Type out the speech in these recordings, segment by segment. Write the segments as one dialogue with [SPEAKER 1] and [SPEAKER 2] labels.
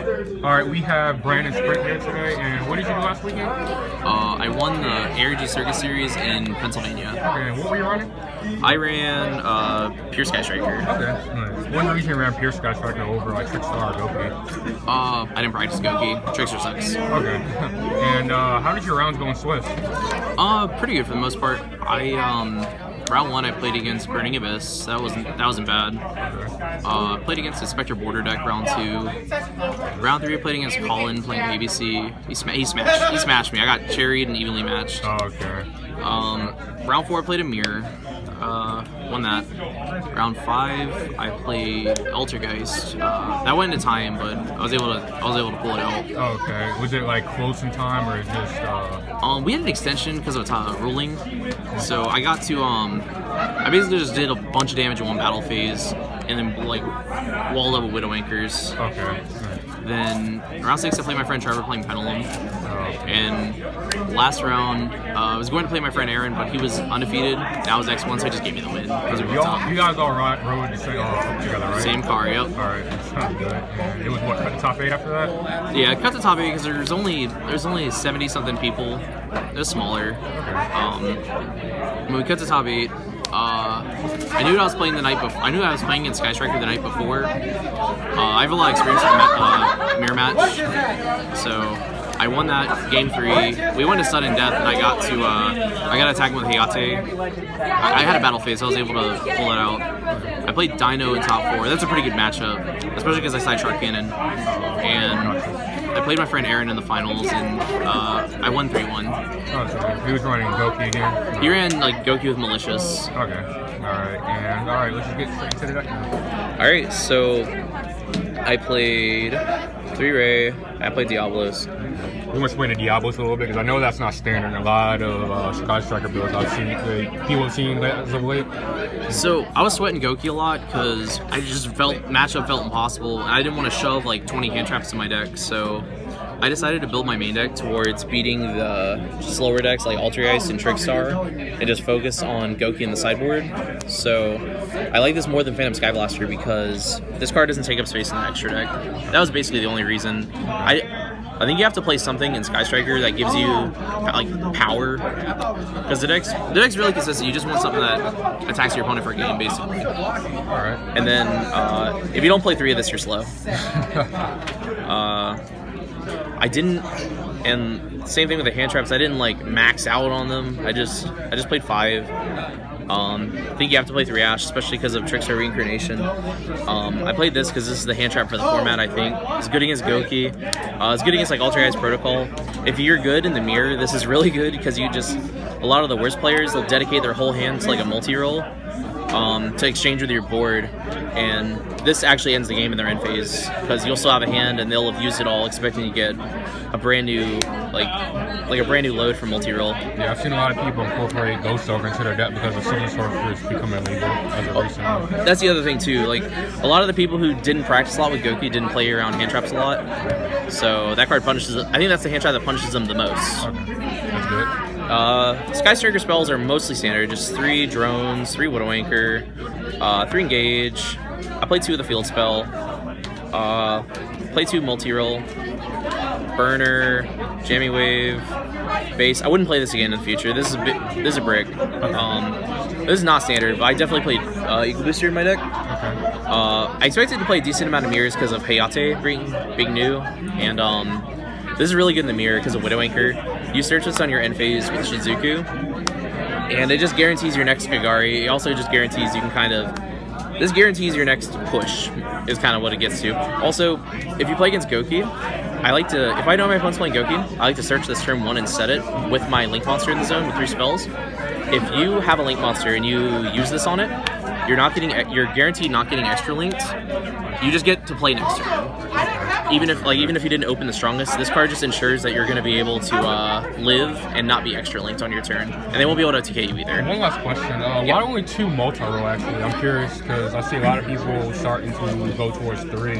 [SPEAKER 1] Alright, we have Brandon Sprint here today, and what did you do last weekend?
[SPEAKER 2] I won the ARG Circuit Series in Pennsylvania.
[SPEAKER 1] Okay, and what were you running?
[SPEAKER 2] I ran Pure Sky Striker.
[SPEAKER 1] Okay, nice. One reason you ran Pure Sky Striker over like Trickstar or Goki?
[SPEAKER 2] I didn't practice Goki. Trickster sucks.
[SPEAKER 1] Okay. And how did your rounds go in Swiss?
[SPEAKER 2] Pretty good for the most part. Round 1 I played against Burning Abyss. That wasn't bad.
[SPEAKER 1] Okay.
[SPEAKER 2] Played against the Spectre Border deck round 2. Round 3 I played against Colin playing ABC. He smashed me. I got cherried and evenly matched.
[SPEAKER 1] Oh, okay.
[SPEAKER 2] Round 4 I played a mirror. Won that. Round 5 I played Altergeist. That went into time, but I was able to pull it out.
[SPEAKER 1] Okay. Was it like close in time or just?
[SPEAKER 2] We had an extension because of ruling, so I got to I basically just did a bunch of damage in one battle phase, and then like wall level Widow Anchors.
[SPEAKER 1] Okay.
[SPEAKER 2] Then round 6 I played my friend Trevor playing Pendulum. And last round, I was going to play my friend Aaron, but he was undefeated. That was X1, so he just gave me the win.
[SPEAKER 1] You guys all rode the same together, right?
[SPEAKER 2] Same car, yep.
[SPEAKER 1] Alright, that sounds good. And it was what, cut the top 8 after that?
[SPEAKER 2] Yeah, cut the top 8 because there's only 70-something people. It was smaller.
[SPEAKER 1] Okay.
[SPEAKER 2] When we cut the top 8, I knew I was playing the night before. I knew I was playing against Sky Striker the night before. I have a lot of experience with mirror match, so I won that game 3. We went to sudden death, and I got to attack him with Hayate. I had a battle phase, so I was able to pull it out. I played Dino in top 4. That's a pretty good matchup, especially because I side Shark Cannon. And I played my friend Aaron in the finals, and I won 3-1.
[SPEAKER 1] Oh, so he was running Goki again?
[SPEAKER 2] He ran like Goki with Malicious.
[SPEAKER 1] Okay. Alright, let's just get straight into the deck now.
[SPEAKER 2] Alright, so I played 3-Ray, I played Diablos.
[SPEAKER 1] We want to explain the Diablos a little bit, because I know that's not standard in a lot of Sky Striker builds I've seen, people have seen as of late.
[SPEAKER 2] So I was sweating Goki a lot because I just matchup felt impossible, and I didn't want to shove like 20 hand traps in my deck, so I decided to build my main deck towards beating the slower decks like Altergeist and Trickstar and just focus on Goki in the sideboard. So I like this more than Phantom Skyblaster because this card doesn't take up space in the extra deck. That was basically the only reason. I think you have to play something in Sky Striker that gives you like power, because the deck's really consistent. You just want something that attacks your opponent for a game, basically.
[SPEAKER 1] Alright.
[SPEAKER 2] And then if you don't play 3 of this, you're slow. I didn't, and same thing with the hand traps. I didn't like max out on them. I just played 5. I think you have to play 3 Ash, especially because of Trickstar Reincarnation. I played this because this is the hand trap for the format, I think. It's good against Goki. It's good against like Altergeist Protocol. If you're good in the mirror, this is really good because a lot of the worst players, they'll dedicate their whole hand to like a multi-roll to exchange with your board. And this actually ends the game in their end phase because you'll still have a hand and they'll have used it all, expecting to get a brand new like a brand new load for multi-roll.
[SPEAKER 1] Yeah, I've seen a lot of people incorporate Ghost over into their deck because of Silver Sorcerers becoming illegal as of recently.
[SPEAKER 2] That's the other thing too. Like a lot of the people who didn't practice a lot with Goki didn't play around hand traps a lot. So that card punishes. I think that's the hand trap that punishes them the most.
[SPEAKER 1] Okay, that's good.
[SPEAKER 2] Sky Striker spells are mostly standard, just 3 drones, 3 Widow Anchor, 3 engage. I played 2 of the field spell. Played 2 multi-roll, burner, jamming wave, base. I wouldn't play this again in the future. This is a brick. This is not standard, but I definitely played Eagle Booster in my deck.
[SPEAKER 1] Okay.
[SPEAKER 2] I expected to play a decent amount of mirrors because of Hayate being new, and this is really good in the mirror because of Widow Anchor. You search this on your end phase with Shizuku, and it just guarantees your next Kagari. It also just guarantees you can this guarantees your next push, is kind of what it gets to. Also, if you play against Goki, if I know my opponent's playing Goki, I like to search this turn 1 and set it with my Link Monster in the zone with 3 spells. If you have a Link Monster and you use this on it, you're guaranteed not getting extra linked. You just get to play next turn. Even if you didn't open the strongest, this card just ensures that you're going to be able to live and not be extra linked on your turn, and they won't be able to TK you either.
[SPEAKER 1] One last question: why only 2 multi-roll? Actually, I'm curious because I see a lot of people starting to go towards 3.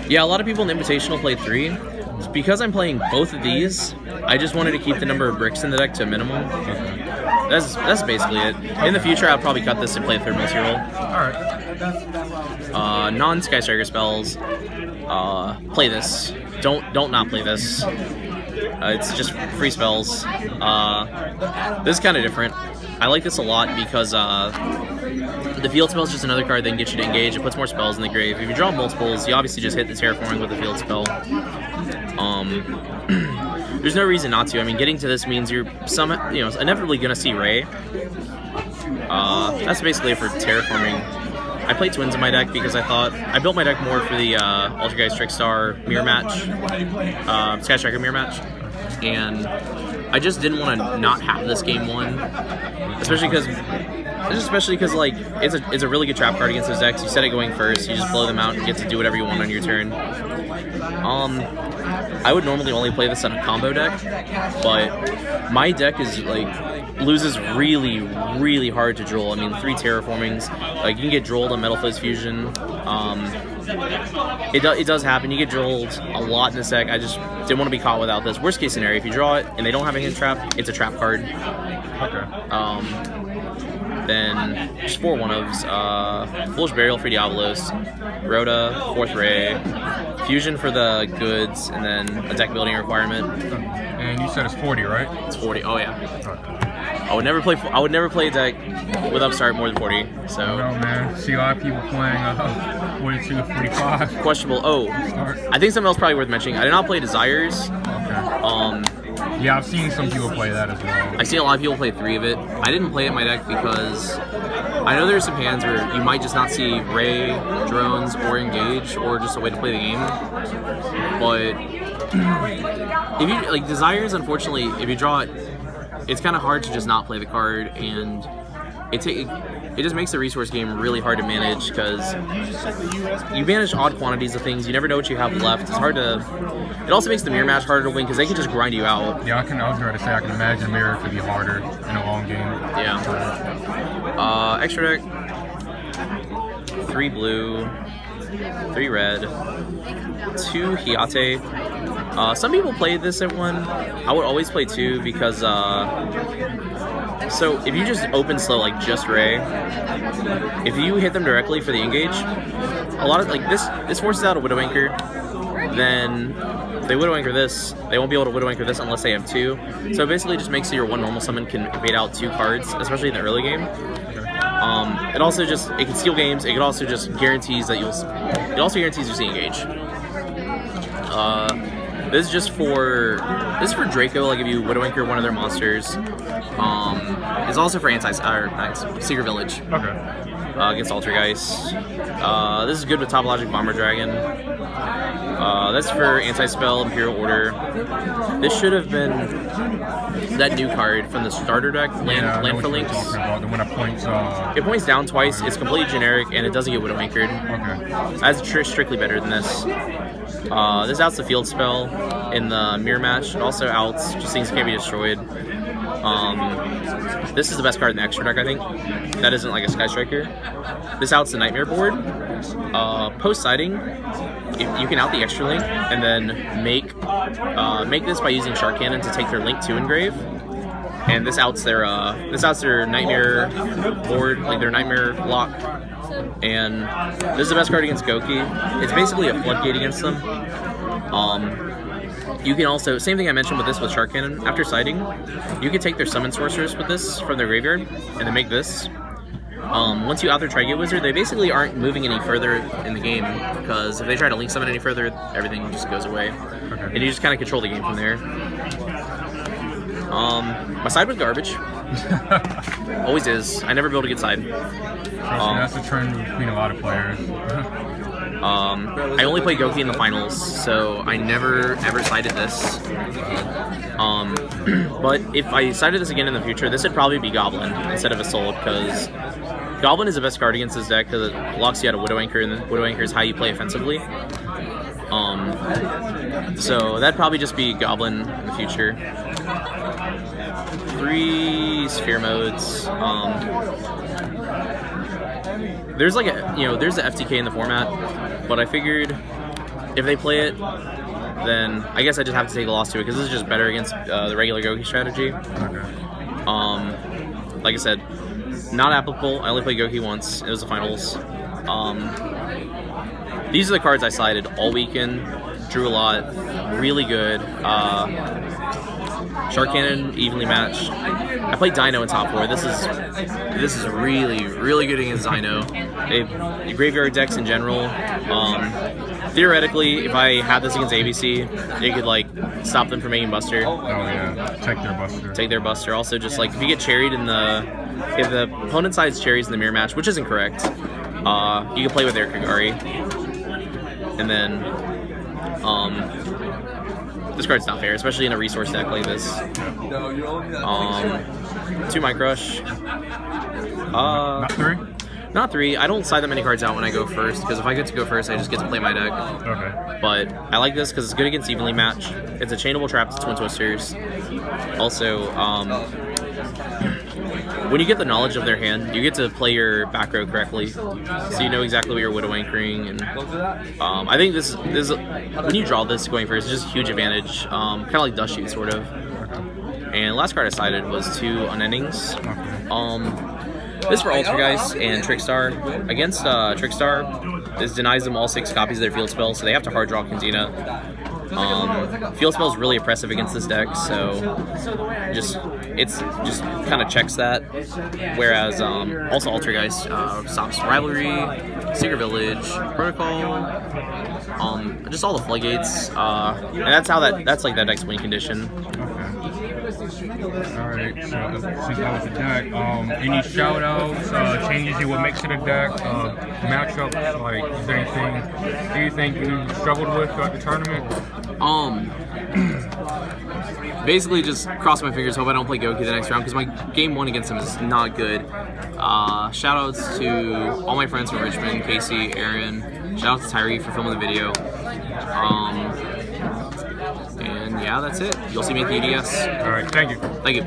[SPEAKER 2] Yeah, a lot of people in the Invitational play 3. Because I'm playing both of these, I just wanted to keep the number of bricks in the deck to a minimum.
[SPEAKER 1] Okay.
[SPEAKER 2] That's basically it. In the future, I'll probably cut this and play a 3rd multi-roll.
[SPEAKER 1] Alright.
[SPEAKER 2] Non-Sky Striker spells, play this. don't not play this. It's just free spells. This is kind of different. I like this a lot because the field spell is just another card that can get you to engage. It puts more spells in the grave. If you draw multiples, you obviously just hit the terraforming with the field spell. There's no reason not to. I mean, getting to this means you're inevitably gonna see Ray. That's basically it for terraforming. I played Twins in my deck because I built my deck more for the Ultra Trickstar mirror match, Sky Striker mirror match, and I just didn't want to not have this game won, especially because like it's a really good trap card against those decks. You set it going first, you just blow them out and get to do whatever you want on your turn. I would normally only play this on a combo deck, but my deck is like loses really, really hard to droll. I mean, 3 terraformings, like you can get drolled on Metal Fizz Fusion. It does happen. You get drolled a lot in this deck. I just didn't want to be caught without this. Worst case scenario, if you draw it and they don't have any trap, it's a trap card.
[SPEAKER 1] Okay.
[SPEAKER 2] Then just 4 1-ofs, Foolish Burial for Diabolos, Rhoda, 4th Ray, Fusion for the goods, and then a deck building requirement.
[SPEAKER 1] And you said it's 40, right?
[SPEAKER 2] It's 40. Oh yeah.
[SPEAKER 1] Okay.
[SPEAKER 2] I would never play a deck with upstart more than 40. So.
[SPEAKER 1] No man. See a lot of people playing 42, 45.
[SPEAKER 2] Questionable. Oh, I think something else probably worth mentioning. I did not play Desires.
[SPEAKER 1] Okay. Yeah, I've seen some people play that as well.
[SPEAKER 2] I've seen a lot of people play 3 of it. I didn't play it in my deck because I know there's some hands where you might just not see Ray, drones, or engage, or just a way to play the game. But if you like Desires, unfortunately, if you draw it, it's kind of hard to just not play the card, and it just makes the resource game really hard to manage because you manage odd quantities of things. You never know what you have left. It's hard to. It also makes the mirror match harder to win because they can just grind you out.
[SPEAKER 1] Yeah, I was going to say I can imagine mirror could be harder in a long game.
[SPEAKER 2] Yeah. Extra deck. 3 blue, 3 red, 2 Hiate. Some people played this at 1. I would always play 2 because so if you just open slow like just Ray, if you hit them directly for the engage, a lot of like this forces out a Widow Anchor. Then if they Widow Anchor this, they won't be able to Widow Anchor this unless they have 2. So it basically just makes so your 1 normal summon can bait out 2 cards, especially in the early game. It also just it can steal games. It also just guarantees that it also guarantees you see engage. This is for Draco. Like if you Widow Anchor one of their monsters. It's also for Secret Village.
[SPEAKER 1] Okay.
[SPEAKER 2] Against Altergeist. This is good with Topologic Bomber Dragon. That's for Anti-Spell, Imperial Order. This should have been that new card from the starter deck, Land for Links. It points down twice, it's completely generic, and it doesn't get Widow Anchored.
[SPEAKER 1] Okay.
[SPEAKER 2] That's strictly better than this. This outs the field spell in the mirror match. It also outs just things that can't be destroyed. This is the best card in the extra deck, I think. That isn't like a Sky Striker. This outs the Nightmare board. Post-siding, you can out the extra link and then make this by using Shark Cannon to take their Link 2 engrave. And this outs their Nightmare board, like their Nightmare block. And this is the best card against Goki. It's basically a floodgate against them. You can also, same thing I mentioned with this with Shark Cannon, after siding, you can take their Summon Sorceress with this from their graveyard, and then make this. Once you out their Tri-Gate Wizard, they basically aren't moving any further in the game, because if they try to Link Summon any further, everything just goes away. Okay. And you just kind of control the game from there. My side was garbage. Always is. I never build a good side.
[SPEAKER 1] That's a trend between a lot of players.
[SPEAKER 2] I only played Goki in the finals, so I never ever sided this. But if I sided this again in the future, this would probably be Goblin instead of Assault, because Goblin is the best card against this deck because it locks you out of Widow Anchor, and Widow Anchor is how you play offensively. So that'd probably just be Goblin in the future. 3 sphere modes. There's like there's the FTK in the format, but I figured if they play it, then I guess I just have to take a loss to it because this is just better against the regular Goki strategy.
[SPEAKER 1] Okay.
[SPEAKER 2] Like I said, not applicable. I only played Goki once. It was the finals. These are the cards I sided all weekend. drew a lot, really good. Shark Cannon, evenly matched. I played Dino in top 4. This is really good against Dino. The graveyard decks in general. Theoretically, if I had this against ABC, it could like stop them from making Buster.
[SPEAKER 1] Oh yeah, take their Buster.
[SPEAKER 2] Take their Buster. Also, just like if you get cherried if the opponent side's cherries in the mirror match, which isn't correct, you can play with their Kagari, and then this card's not fair, especially in a resource deck like this. 2 My Crush.
[SPEAKER 1] Not 3?
[SPEAKER 2] Not 3. I don't side that many cards out when I go first, because if I get to go first, I just get to play my deck.
[SPEAKER 1] Okay.
[SPEAKER 2] But I like this because it's good against evenly match. It's a chainable trap to Twin Twisters. Also, when you get the knowledge of their hand, you get to play your back row correctly, so you know exactly what you're Widow Anchoring. And I think this when you draw this going first, it's just a huge advantage, kind of like Dust Shoot, sort of. And last card I sided was 2 Unendings. This for Altergeist and Trickstar. Against Trickstar, this denies them all 6 copies of their field spell, so they have to hard draw Cantina. Field spell is really oppressive against this deck, so it just kind of checks that. Whereas also Altergeist stops Rivalry, Secret Village, Protocol, just all the floodgates, and that's like that deck's win condition.
[SPEAKER 1] Alright, so since that was the deck, any shout outs, changes you would make to the deck, matchups, like is there anything you struggled with throughout the tournament?
[SPEAKER 2] Basically just cross my fingers, hope I don't play Goku the next round, because my game 1 against him is not good. Shout outs to all my friends from Richmond, Casey, Aaron, shout out to Tyree for filming the video. And yeah, that's it. You'll see me at the EDS.
[SPEAKER 1] Alright, thank you.
[SPEAKER 2] Thank you.